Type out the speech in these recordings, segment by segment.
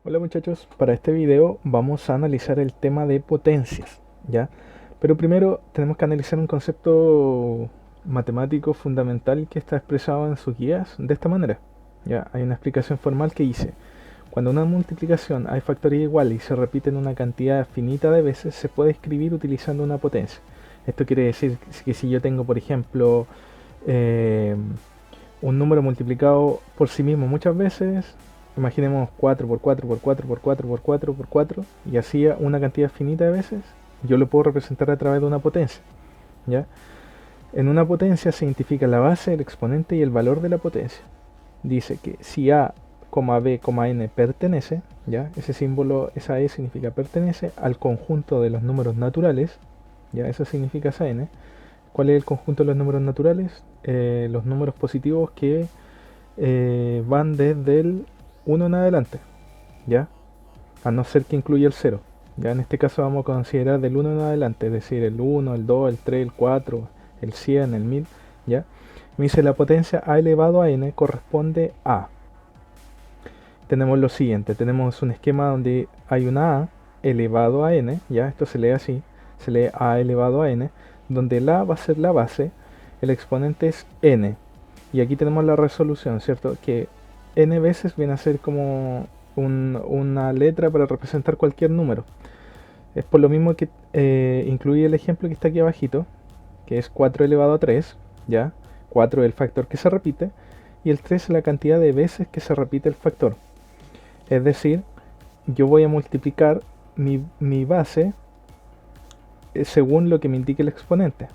Hola muchachos, para este video vamos a analizar el tema de potencias, ¿ya? Pero primero tenemos que analizar un concepto matemático fundamental que está expresado en sus guías de esta manera, ¿ya? Hay una explicación formal que dice, cuando una multiplicación hay factoría igual y se repiten una cantidad finita de veces, se puede escribir utilizando una potencia. Esto quiere decir que si yo tengo, por ejemplo, eh, un número multiplicado por sí mismo muchas veces, imaginemos 4 por 4 por 4 por 4 por 4 por 4 y así una cantidad finita de veces, yo lo puedo representar a través de una potencia, ¿ya? En una potencia se identifica la base, el exponente y el valor de la potencia. Dice que si a, b, n pertenece, ¿ya? Ese símbolo, esa e significa pertenece al conjunto de los números naturales, ¿ya? Eso significa esa n. ¿Cuál es el conjunto de los números naturales? Los números positivos que van desde el 1 en adelante, ¿ya? A no ser que incluya el cero. Ya en este caso vamos a considerar del 1 en adelante, es decir, el 1, el 2, el 3, el 4, el 100, el 1000, ¿ya? Me dice la potencia a elevado a n corresponde a. Tenemos lo siguiente, tenemos un esquema donde hay una a elevado a n, ¿ya? Esto se lee así, se lee a elevado a n, donde la a va a ser la base, el exponente es n, y aquí tenemos la resolución, ¿cierto? Que n veces viene a ser como una letra para representar cualquier número. Es por lo mismo que incluye el ejemplo que está aquí abajito, que es 4 elevado a 3, ¿ya? 4 es el factor que se repite, y el 3 es la cantidad de veces que se repite el factor. Es decir, yo voy a multiplicar mi base según lo que me indique el exponente.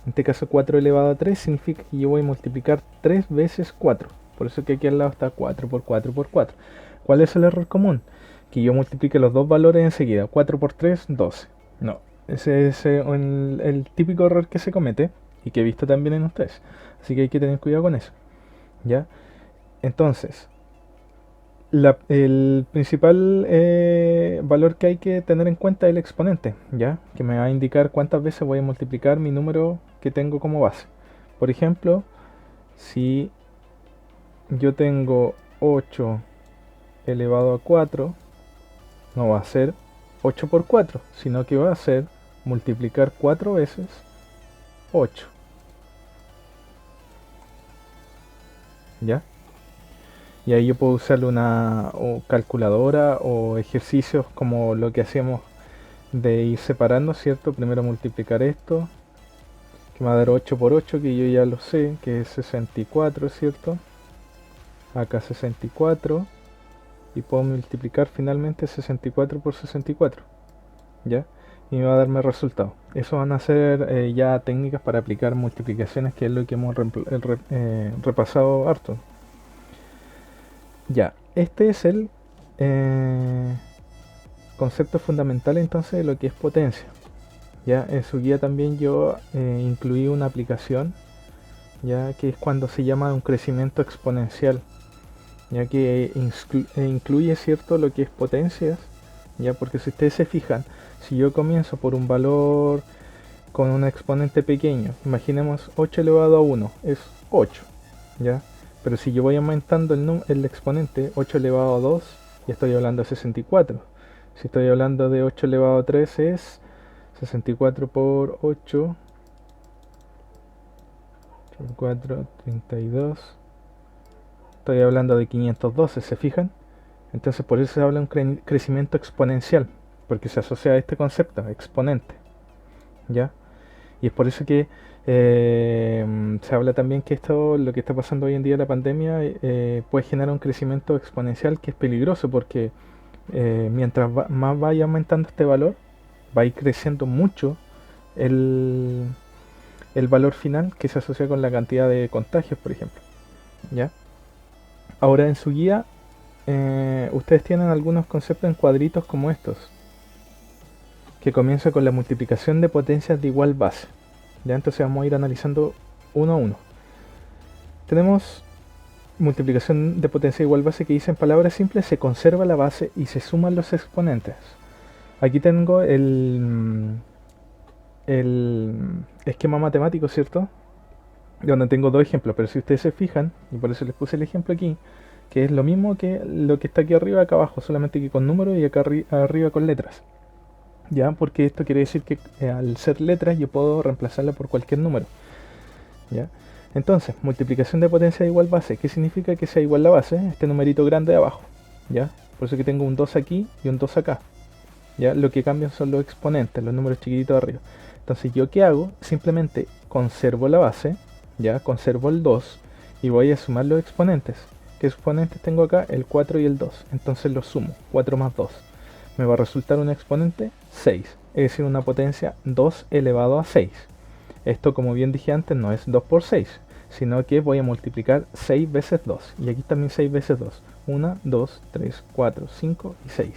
En este caso 4 elevado a 3 significa que yo voy a multiplicar 3 veces 4. Por eso que aquí al lado está 4 por 4 por 4. ¿Cuál es el error común? Que yo multiplique los dos valores enseguida. 4 por 3, 12. No, ese es el típico error que se comete y que he visto también en ustedes. Así que hay que tener cuidado con eso. ¿Ya? Entonces, el principal valor que hay que tener en cuenta es el exponente, ¿ya? Que me va a indicar cuántas veces voy a multiplicar mi número que tengo como base. Por ejemplo, si yo tengo 8 elevado a 4, no va a ser 8 por 4, sino que va a ser multiplicar 4 veces 8, ¿ya? Y ahí yo puedo usar una calculadora o ejercicios como lo que hacíamos de ir separando, ¿cierto? Primero multiplicar esto, que me va a dar 8 por 8, que yo ya lo sé, que es 64, ¿cierto? Acá 64, y puedo multiplicar finalmente 64 por 64, ¿ya? Y me va a darme el resultado. Eso van a ser ya técnicas para aplicar multiplicaciones, que es lo que hemos repasado harto. Ya, este es el concepto fundamental entonces de lo que es potencia. Ya en su guía también yo incluí una aplicación, ya que es cuando se llama un crecimiento exponencial, ya que incluye cierto lo que es potencias, ya porque si ustedes se fijan, si yo comienzo por un valor con un exponente pequeño, imaginemos 8 elevado a 1 es 8, ya, pero si yo voy aumentando el exponente 8 elevado a 2, ya estoy hablando de 64. Si estoy hablando de 8 elevado a 3 es 64 por 8, 4, 32. Estoy hablando de 512, ¿se fijan? Entonces por eso se habla de un crecimiento exponencial, porque se asocia a este concepto, exponente, ¿ya? Y es por eso que se habla también que esto, lo que está pasando hoy en día, la pandemia, puede generar un crecimiento exponencial que es peligroso, porque mientras más vaya aumentando este valor, va a ir creciendo mucho el, el valor final que se asocia con la cantidad de contagios, por ejemplo, ¿ya? Ahora en su guía ustedes tienen algunos conceptos en cuadritos como estos, que comienza con la multiplicación de potencias de igual base. Ya entonces vamos a ir analizando uno a uno. Tenemos multiplicación de potencia de igual base que dice en palabras simples se conserva la base y se suman los exponentes. Aquí tengo el esquema matemático, ¿cierto? Donde tengo dos ejemplos, pero si ustedes se fijan, y por eso les puse el ejemplo aquí, que es lo mismo que lo que está aquí arriba, acá abajo, solamente que con números y acá arriba con letras. ¿Ya? Porque esto quiere decir que al ser letras yo puedo reemplazarla por cualquier número. ¿Ya? Entonces, multiplicación de potencia igual base. ¿Qué significa que sea igual la base? Este numerito grande de abajo. ¿Ya? Por eso que tengo un 2 aquí y un 2 acá. ¿Ya? Lo que cambian son los exponentes, los números chiquititos de arriba. Entonces, ¿yo qué hago? Simplemente conservo la base, ¿ya? Conservo el 2 y voy a sumar los exponentes. ¿Qué exponentes tengo acá? El 4 y el 2. Entonces los sumo. 4 más 2. Me va a resultar un exponente 6. Es decir, una potencia 2 elevado a 6. Esto, como bien dije antes, no es 2 por 6, sino que voy a multiplicar 6 veces 2. Y aquí también 6 veces 2. 1, 2, 3, 4, 5 y 6.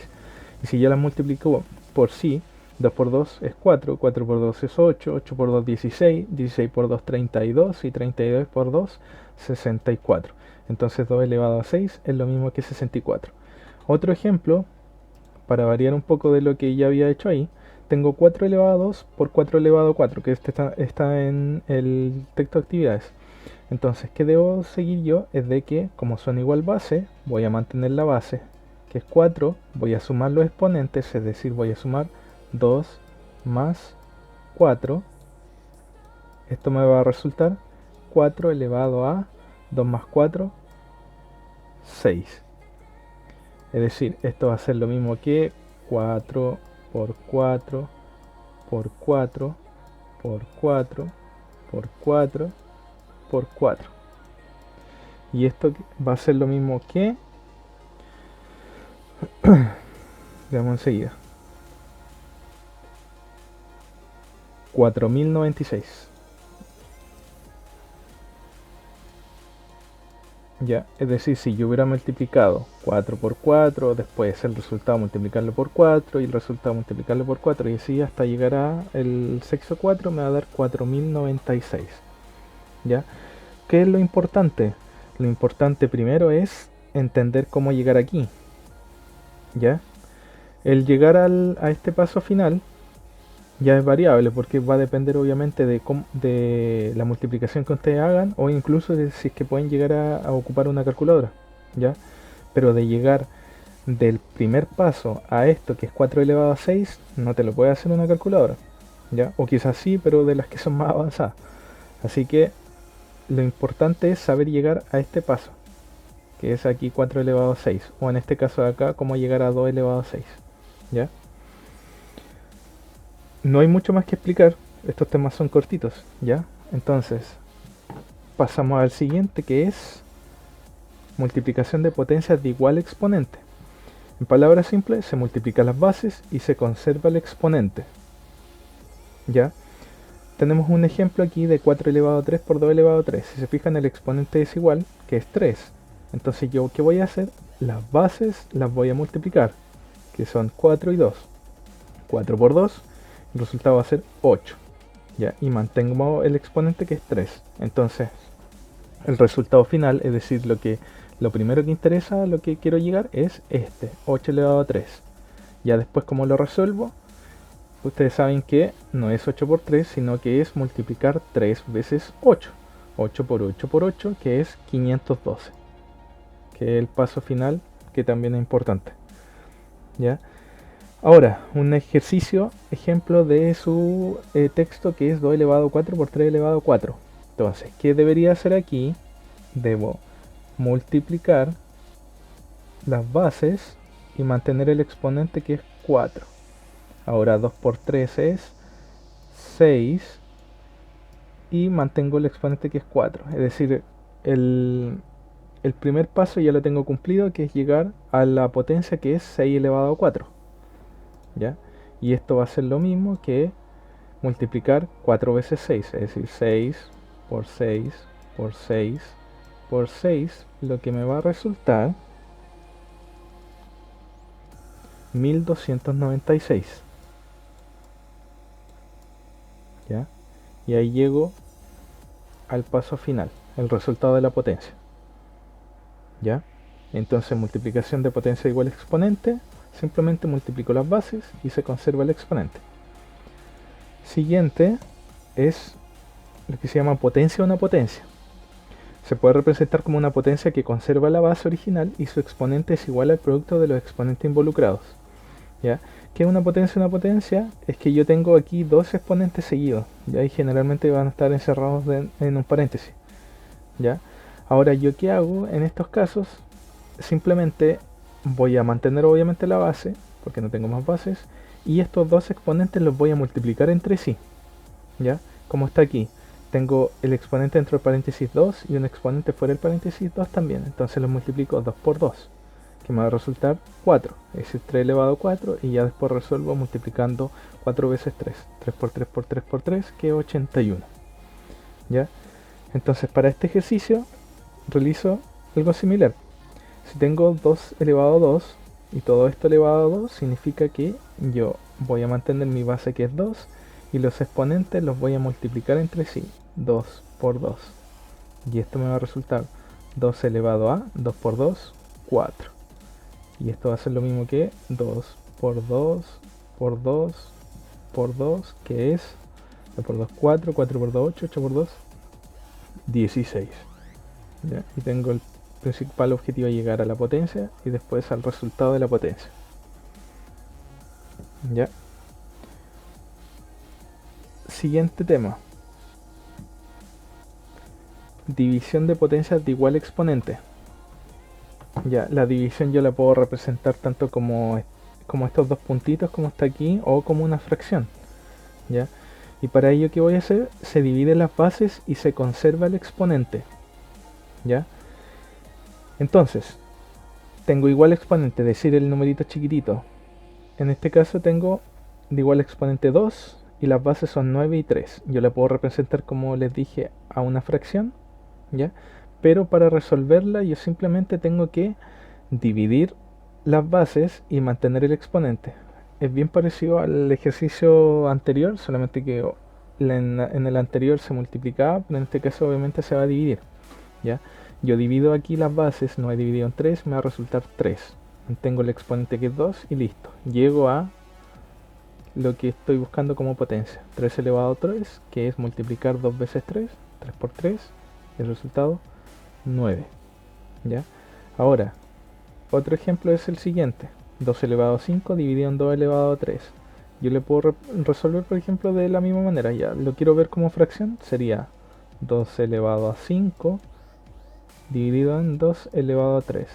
Y si yo las multiplico por sí, 2 por 2 es 4, 4 por 2 es 8, 8 por 2 16, 16 por 2 32 y 32 por 2 64. Entonces 2 elevado a 6 es lo mismo que 64. Otro ejemplo, para variar un poco de lo que ya había hecho ahí, tengo 4 elevado a 2 por 4 elevado a 4, que este está en el texto de actividades. Entonces, ¿qué debo seguir yo? Es de que, como son igual base, voy a mantener la base, que es 4, voy a sumar los exponentes, es decir, voy a sumar 2 más 4. Esto me va a resultar 4 elevado a 2 más 4, 6. Es decir, esto va a ser lo mismo que 4 por 4 por 4 por 4 por 4 por 4. Y esto va a ser lo mismo que, veamos enseguida, 4096. Ya, es decir, si yo hubiera multiplicado 4 por 4, después el resultado multiplicarlo por 4 y el resultado multiplicarlo por 4 y así hasta llegar a el sexto 4 me va a dar 4096. ¿Ya? ¿Qué es lo importante? Lo importante primero es entender cómo llegar aquí. ¿Ya? El llegar a este paso final ya es variable porque va a depender obviamente de la multiplicación que ustedes hagan o incluso de si es que pueden llegar a ocupar una calculadora, ¿ya? Pero de llegar del primer paso a esto que es 4 elevado a 6 no te lo puede hacer una calculadora, ¿ya? O quizás sí, pero de las que son más avanzadas. Así que lo importante es saber llegar a este paso, que es aquí 4 elevado a 6, o en este caso de acá, cómo llegar a 2 elevado a 6, ¿ya? No hay mucho más que explicar, estos temas son cortitos, ¿ya? Entonces, pasamos al siguiente que es multiplicación de potencias de igual exponente. En palabras simples, se multiplican las bases y se conserva el exponente, ¿ya? Tenemos un ejemplo aquí de 4 elevado a 3 por 2 elevado a 3. Si se fijan, el exponente es igual, que es 3. Entonces, ¿yo qué voy a hacer? Las bases las voy a multiplicar, que son 4 y 2. 4 por 2, el resultado va a ser 8. ¿Ya? Y mantengo el exponente que es 3. Entonces, el resultado final, es decir, lo primero que interesa, lo que quiero llegar es este, 8 elevado a 3. Ya después, ¿cómo lo resuelvo? Ustedes saben que no es 8 por 3, sino que es multiplicar 3 veces 8. 8 por 8 por 8, que es 512. Que es el paso final, que también es importante. ¿Ya? Ahora, un ejemplo de su texto que es 2 elevado a 4 por 3 elevado a 4. Entonces, ¿qué debería hacer aquí? Debo multiplicar las bases y mantener el exponente que es 4. Ahora 2 por 3 es 6 y mantengo el exponente que es 4. Es decir, el primer paso ya lo tengo cumplido, que es llegar a la potencia que es 6 elevado a 4. ¿Ya? Y esto va a ser lo mismo que multiplicar 4 veces 6, es decir, 6 por 6 por 6 por 6, lo que me va a resultar 1296. ¿Ya? Y ahí llego al paso final, el resultado de la potencia. ¿Ya? Entonces, multiplicación de potencia igual exponente, simplemente multiplico las bases y se conserva el exponente. Siguiente es lo que se llama potencia a una potencia. Se puede representar como una potencia que conserva la base original y su exponente es igual al producto de los exponentes involucrados. ¿Ya? ¿Qué es una potencia? Una potencia es que yo tengo aquí dos exponentes seguidos, ¿ya? Y generalmente van a estar encerrados en un paréntesis, ¿ya? Ahora, ¿yo qué hago en estos casos? Simplemente voy a mantener obviamente la base, porque no tengo más bases, y estos dos exponentes los voy a multiplicar entre sí, ¿ya? Como está aquí, tengo el exponente dentro del paréntesis 2 y un exponente fuera del paréntesis 2 también, entonces los multiplico 2 por 2, que me va a resultar 4, es decir, 3 elevado a 4, y ya después resuelvo multiplicando 4 veces 3, 3 por 3 por 3 por 3, que es 81, ¿ya? Entonces para este ejercicio realizo algo similar. Si tengo 2 elevado a 2 y todo esto elevado a 2, significa que yo voy a mantener mi base que es 2 y los exponentes los voy a multiplicar entre sí, 2 por 2. Y esto me va a resultar 2 elevado a 2 por 2, 4. Y esto va a ser lo mismo que 2 por 2 por 2 por 2, que es 2 por 2, 4, 4 por 2, 8, 8 por 2, 16. ¿Ya? Y tengo el principal objetivo de llegar a la potencia y después al resultado de la potencia. ¿Ya? Siguiente tema. División de potencias de igual exponente. Ya, la división yo la puedo representar tanto como estos dos puntitos como está aquí, o como una fracción. ¿Ya? Y para ello, ¿qué voy a hacer? Se dividen las bases y se conserva el exponente. ¿Ya? Entonces, tengo igual exponente, es decir, el numerito chiquitito. En este caso tengo de igual exponente 2 y las bases son 9 y 3. Yo la puedo representar, como les dije, a una fracción, ¿ya? Pero para resolverla yo simplemente tengo que dividir las bases y mantener el exponente. Es bien parecido al ejercicio anterior, solamente que en el anterior se multiplicaba, pero en este caso obviamente se va a dividir, ¿ya? Yo divido aquí las bases, 9 dividido en 3 me va a resultar 3. Mantengo el exponente que es 2 y listo. Llego a lo que estoy buscando como potencia. 3 elevado a 3, que es multiplicar 2 veces 3, 3 por 3, y el resultado 9. ¿Ya? Ahora, otro ejemplo es el siguiente. 2 elevado a 5 dividido en 2 elevado a 3. Yo le puedo resolver, por ejemplo, de la misma manera. Ya lo quiero ver como fracción. Sería 2 elevado a 5 dividido en 2 elevado a 3.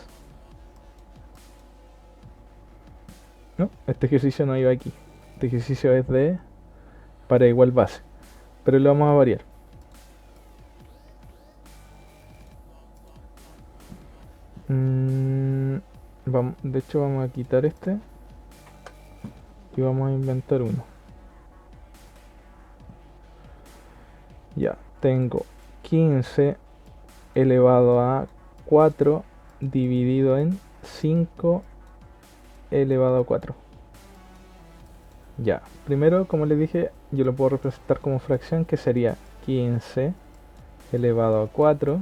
No, este ejercicio no iba aquí. Este ejercicio es de para igual base, pero lo vamos a variar. De hecho vamos a quitar este y vamos a inventar uno. Ya, tengo 15 elevado a 4 dividido en 5 elevado a 4. Ya, primero, como les dije, yo lo puedo representar como fracción, que sería 15 elevado a 4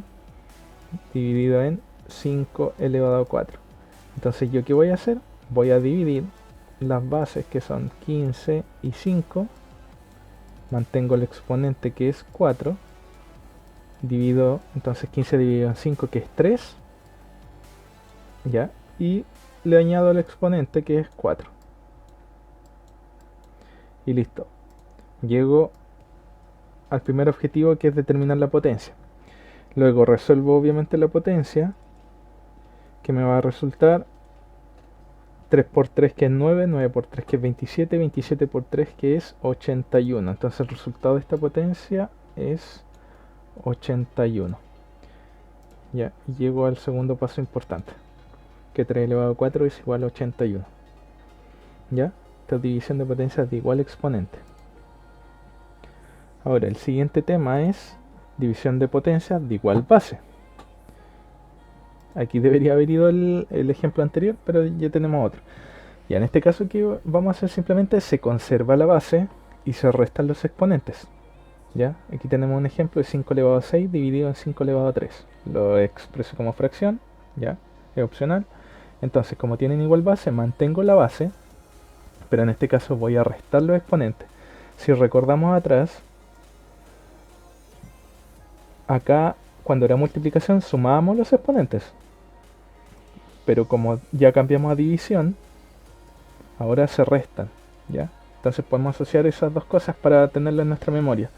dividido en 5 elevado a 4. Entonces, ¿yo qué voy a hacer? Voy a dividir las bases, que son 15 y 5. Mantengo el exponente, que es 4. Divido, entonces 15 dividido en 5, que es 3. ¿Ya? Y le añado el exponente, que es 4. Y listo. Llego al primer objetivo, que es determinar la potencia. Luego resuelvo obviamente la potencia, que me va a resultar 3 por 3, que es 9, 9 por 3, que es 27, 27 por 3, que es 81. Entonces el resultado de esta potencia es 81. Ya, y llego al segundo paso importante, que 3 elevado a 4 es igual a 81. Ya, esta es división de potencias de igual exponente. Ahora, el siguiente tema es división de potencias de igual base. Aquí debería haber ido el ejemplo anterior, pero ya tenemos otro. Y en este caso, que vamos a hacer simplemente, se conserva la base y se restan los exponentes. ¿Ya? Aquí tenemos un ejemplo de 5 elevado a 6 dividido en 5 elevado a 3. Lo expreso como fracción, ¿ya? Es opcional. Entonces, como tienen igual base, mantengo la base, pero en este caso voy a restar los exponentes. Si recordamos atrás, acá cuando era multiplicación sumábamos los exponentes. Pero como ya cambiamos a división, ahora se restan, ¿ya? Entonces podemos asociar esas dos cosas para tenerlas en nuestra memoria.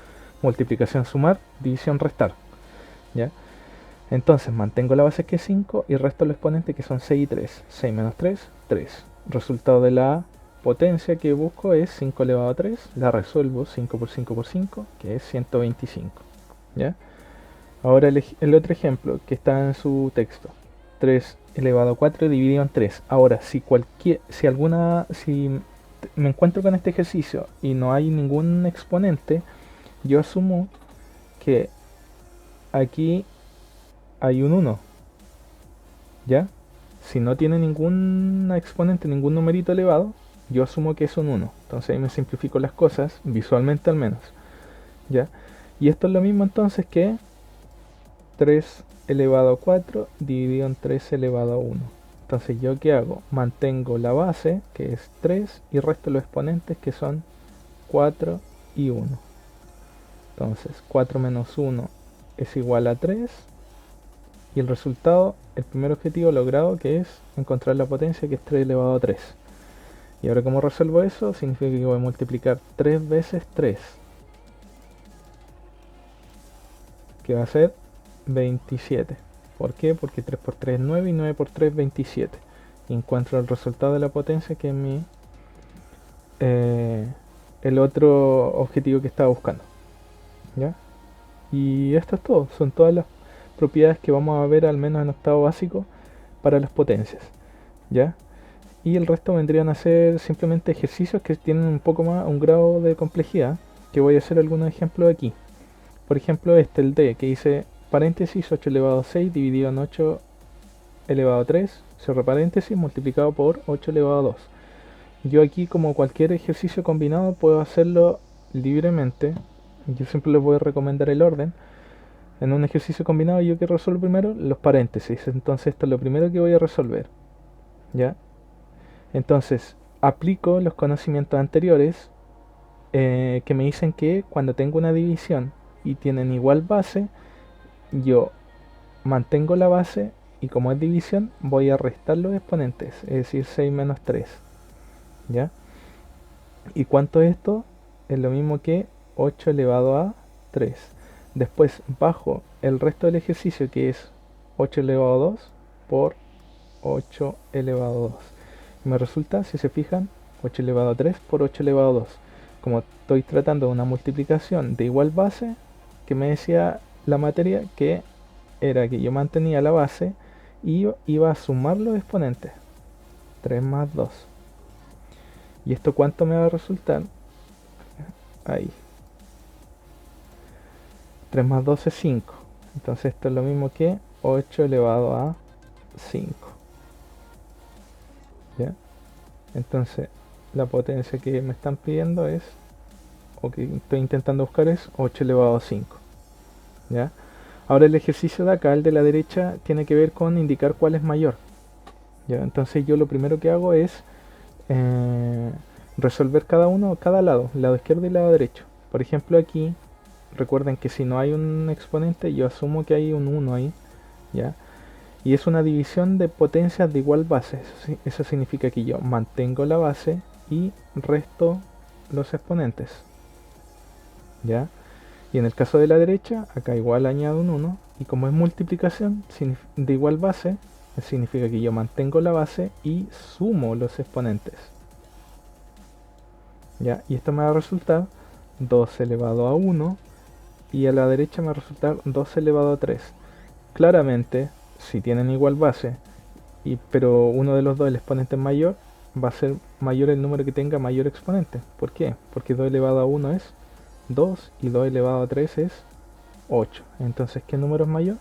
Multiplicación sumar, división restar, ¿ya? Entonces mantengo la base que es 5 y resto los exponentes que son 6 y 3. 6 menos 3, 3. Resultado de la potencia que busco es 5 elevado a 3. La resuelvo 5 por 5 por 5, que es 125, ¿ya? Ahora el otro ejemplo que está en su texto. 3 elevado a 4 dividido en 3. Ahora, si me encuentro con este ejercicio y no hay ningún exponente, yo asumo que aquí hay un 1, ¿ya? Si no tiene ningún exponente, ningún numerito elevado, yo asumo que es un 1. Entonces ahí me simplifico las cosas, visualmente al menos, ¿ya? Y esto es lo mismo entonces que 3 elevado a 4 dividido en 3 elevado a 1. Entonces yo ¿qué hago? Mantengo la base, que es 3, y resto los exponentes, que son 4 y 1. Entonces 4 menos 1 es igual a 3. Y el resultado, el primer objetivo logrado, que es encontrar la potencia, que es 3 elevado a 3. Y ahora, ¿cómo resuelvo eso? Significa que voy a multiplicar 3 veces 3, que va a ser 27. ¿Por qué? Porque 3 por 3 es 9 y 9 por 3 es 27. Y encuentro el resultado de la potencia, que es el otro objetivo que estaba buscando, ¿ya? Y esto es todo, son todas las propiedades que vamos a ver al menos en octavo básico para las potencias, ¿ya? Y el resto vendrían a ser simplemente ejercicios que tienen un poco más, un grado de complejidad, que voy a hacer algunos ejemplos aquí. Por ejemplo el D, que dice paréntesis 8 elevado a 6 dividido en 8 elevado a 3, cierro paréntesis, multiplicado por 8 elevado a 2. Yo aquí, como cualquier ejercicio combinado, puedo hacerlo libremente. Yo siempre les voy a recomendar el orden. En un ejercicio combinado, yo que resuelvo primero los paréntesis. Entonces esto es lo primero que voy a resolver, ¿ya? Entonces aplico los conocimientos anteriores, que me dicen que cuando tengo una división y tienen igual base, yo mantengo la base, y como es división voy a restar los exponentes, es decir 6 menos 3, ¿ya? ¿Y cuánto es esto? Es lo mismo que 8 elevado a 3. Después bajo el resto del ejercicio, que es 8 elevado a 2 por 8 elevado a 2. Y me resulta, si se fijan, 8 elevado a 3 por 8 elevado a 2. Como estoy tratando de una multiplicación de igual base, que me decía la materia que era que yo mantenía la base y iba a sumar los exponentes. 3 más 2. ¿Y esto cuánto me va a resultar? Ahí. 3 más 2 es 5. Entonces esto es lo mismo que 8 elevado a 5. ¿Ya? Entonces la potencia que me están pidiendo es, o que estoy intentando buscar, es 8 elevado a 5. ¿Ya? Ahora el ejercicio de acá, el de la derecha, tiene que ver con indicar cuál es mayor, ¿ya? Entonces yo lo primero que hago es resolver cada lado izquierdo y lado derecho. Por ejemplo aquí, recuerden que si no hay un exponente, yo asumo que hay un 1 ahí, ¿ya? Y es una división de potencias de igual base. Eso significa que yo mantengo la base y resto los exponentes, ¿ya? Y en el caso de la derecha, acá igual añado un 1, y como es multiplicación de igual base, significa que yo mantengo la base y sumo los exponentes, ¿ya? Y esto me va a resultar 2 elevado a 1, y a la derecha me va a resultar 2 elevado a 3. Claramente, si tienen igual base, pero uno de los dos, el exponente es mayor, va a ser mayor el número que tenga mayor exponente. ¿Por qué? Porque 2 elevado a 1 es 2 y 2 elevado a 3 es 8. Entonces, ¿qué número es mayor?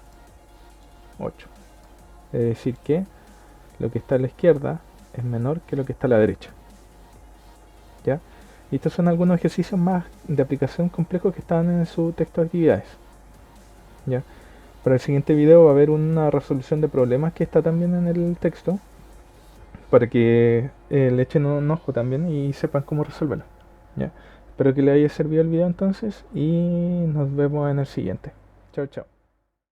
8. Es decir que lo que está a la izquierda es menor que lo que está a la derecha, ¿ya? Y estos son algunos ejercicios más de aplicación complejos que están en su texto de actividades, ¿ya? Para el siguiente video va a haber una resolución de problemas que está también en el texto, para que le echen un ojo también y sepan cómo resolverlo, ¿ya? Espero que les haya servido el video entonces, y nos vemos en el siguiente. Chao, chao.